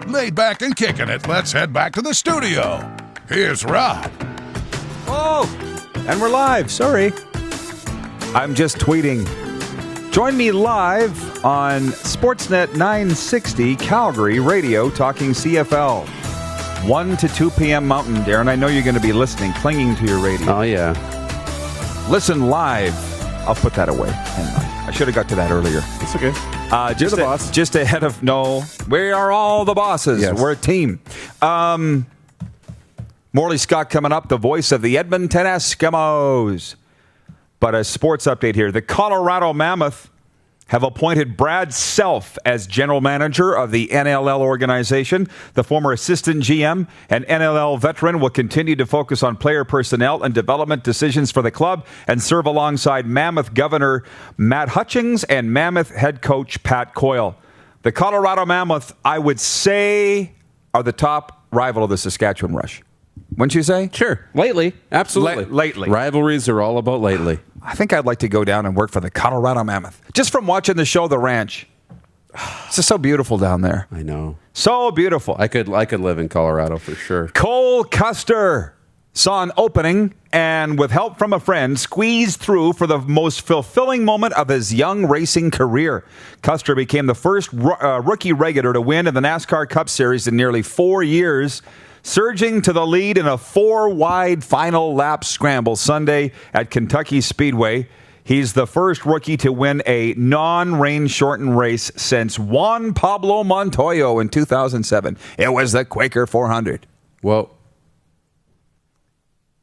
Laid back and kicking it, let's head back to the studio. Here's Rod. Oh, and we're live. Sorry. I'm just tweeting. Join me live on Sportsnet 960 Calgary Radio talking CFL. 1 to 2 p.m. Mountain, Darren. I know you're going to be listening, clinging to your radio. Oh, yeah. Listen live. I'll put that away. Hang on. I should have got to that earlier. It's okay. Just the boss. Just ahead of... No, we are all the bosses. Yes. We're a team. Morley Scott coming up, the voice of the Edmonton Eskimos. But a sports update here. The Colorado Mammoth have appointed Brad Self as general manager of the NLL organization. The former assistant GM and NLL veteran will continue to focus on player personnel and development decisions for the club and serve alongside Mammoth Governor Matt Hutchings and Mammoth head coach Pat Coyle. The Colorado Mammoth, I would say, are the top rival of the Saskatchewan Rush. Wouldn't you say? Sure. Lately. Absolutely. Lately. Rivalries are all about lately. I think I'd like to go down and work for the Colorado Mammoth. Just from watching the show The Ranch. It's just so beautiful down there. I know. So beautiful. I could live in Colorado for sure. Cole Custer saw an opening and, with help from a friend, squeezed through for the most fulfilling moment of his young racing career. Custer became the first rookie regular to win in the NASCAR Cup Series in nearly 4 years, surging to the lead in a 4-wide final lap scramble Sunday at Kentucky Speedway. He's the first rookie to win a non-rain shortened race since Juan Pablo Montoya in 2007. It was the Quaker 400. Well,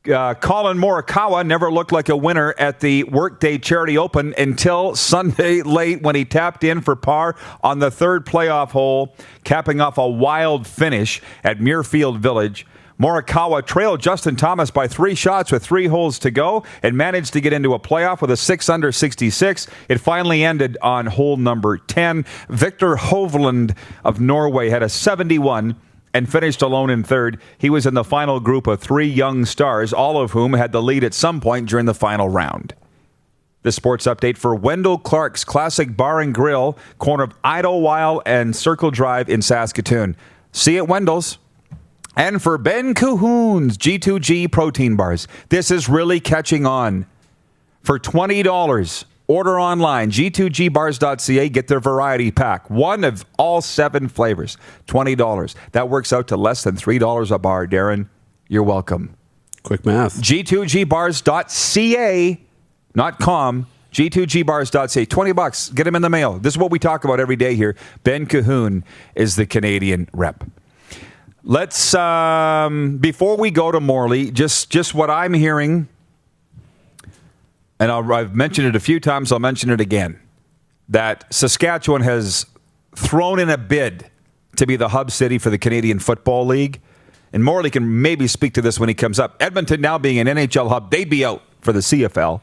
Colin Morikawa never looked like a winner at the Workday Charity Open until Sunday late when he tapped in for par on the third playoff hole, capping off a wild finish at Muirfield Village. Morikawa trailed Justin Thomas by 3 shots with 3 holes to go and managed to get into a playoff with a 6-under 66. It finally ended on hole number 10. Victor Hovland of Norway had a 71 and finished alone in third. He was in the final group of 3 young stars, all of whom had the lead at some point during the final round. The sports update for Wendell Clark's Classic Bar and Grill, corner of Idlewild and Circle Drive in Saskatoon. See you at Wendell's. And for Ben Cahoon's G2G protein bars. This is really catching on. For $20, order online, g2gbars.ca, get their variety pack. One of all 7 flavors, $20. That works out to less than $3 a bar, Darren. You're welcome. quick math. g2gbars.ca, not com, g2gbars.ca. $20. Get them in the mail. This is what we talk about every day here. Ben Cahoon is the Canadian rep. Let's, before we go to Morley, just what I'm hearing, and I've mentioned it a few times, I'll mention it again, that Saskatchewan has thrown in a bid to be the hub city for the Canadian Football League. And Morley can maybe speak to this when he comes up. Edmonton now being an NHL hub, they'd be out for the CFL.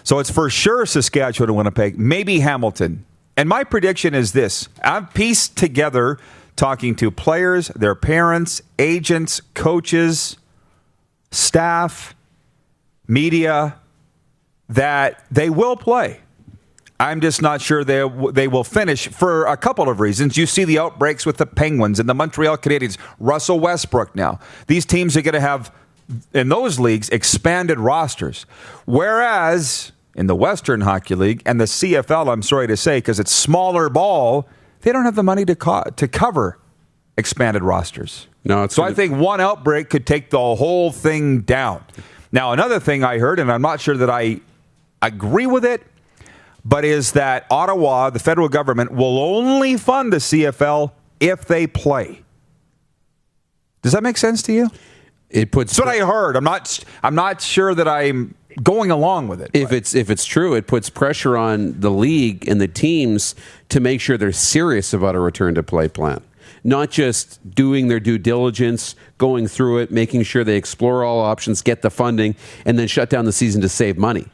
So it's for sure Saskatchewan and Winnipeg, maybe Hamilton. And my prediction is this. I've pieced together, talking to players, their parents, agents, coaches, staff, media, that they will play. I'm just not sure they will finish for a couple of reasons. You see the outbreaks with the Penguins and the Montreal Canadiens, Russell Westbrook now. These teams are going to have, in those leagues, expanded rosters. Whereas in the Western Hockey League and the CFL, I'm sorry to say, because it's smaller ball, they don't have the money to cover expanded rosters. No, I think one outbreak could take the whole thing down. Now, another thing I heard, and I'm not sure that I agree with it, but is that Ottawa, the federal government, will only fund the CFL if they play. Does that make sense to you? That's what I heard. I'm not sure that I'm going along with it. If it's true, it puts pressure on the league and the teams to make sure they're serious about a return to play plan. Not just doing their due diligence, going through it, making sure they explore all options, get the funding, and then shut down the season to save money.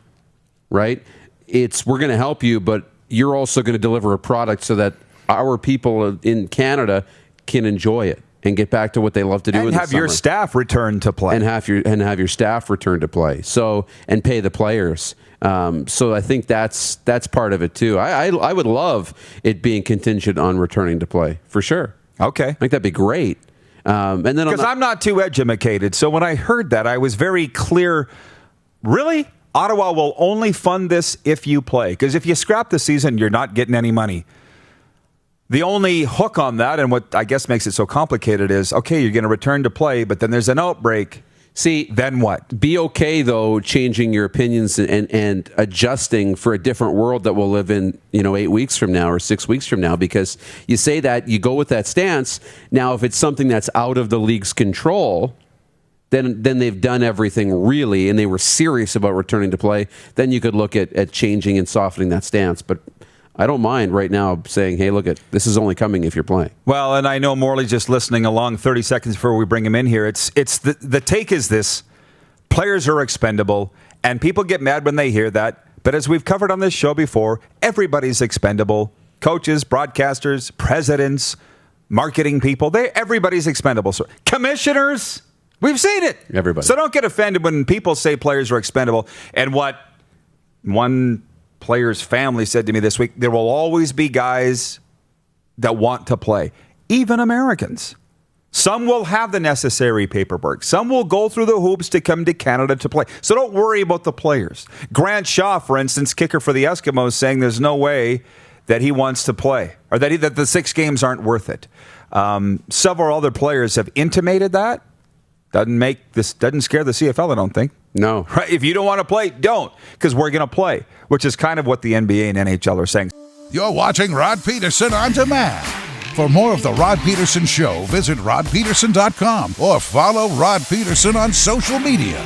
Right? We're going to help you, but you're also going to deliver a product so that our people in Canada can enjoy it and get back to what they love to do in the summer. And have your staff return to play. And have your staff return to play. So, and pay the players. So I think that's part of it too. I would love it being contingent on returning to play, for sure. Okay. I think that'd be great. And then Because I'm not too educated, so when I heard that, I was very clear. Really? Ottawa will only fund this if you play. Because if you scrap the season, you're not getting any money. The only hook on that, and what I guess makes it so complicated, is, okay, you're going to return to play, but then there's an outbreak. See, then what? Be okay, though, changing your opinions and adjusting for a different world that we'll live in, 8 weeks from now or 6 weeks from now, because you say that, you go with that stance. Now, if it's something that's out of the league's control, then they've done everything really, and they were serious about returning to play, then you could look at changing and softening that stance. But I don't mind right now saying, hey, look, this is only coming if you're playing. Well, and I know Morley's just listening along 30 seconds before we bring him in here. It's the take is this: players are expendable, and people get mad when they hear that. But as we've covered on this show before, everybody's expendable. Coaches, broadcasters, presidents, marketing people, everybody's expendable. So, commissioners, we've seen it. Everybody. So don't get offended when people say players are expendable. And what one player's family said to me this week, there will always be guys that want to play, even Americans. Some will have the necessary paperwork. Some will go through the hoops to come to Canada to play. So don't worry about the players. Grant Shaw, for instance, kicker for the Eskimos, saying there's no way that he wants to play, or that the 6 games aren't worth it. Several other players have intimated that. Doesn't scare the CFL, I don't think. No. Right? If you don't want to play, don't, because we're going to play, which is kind of what the NBA and NHL are saying. You're watching Rod Pedersen On Demand. For more of The Rod Pedersen Show, visit rodpedersen.com or follow Rod Pedersen on social media.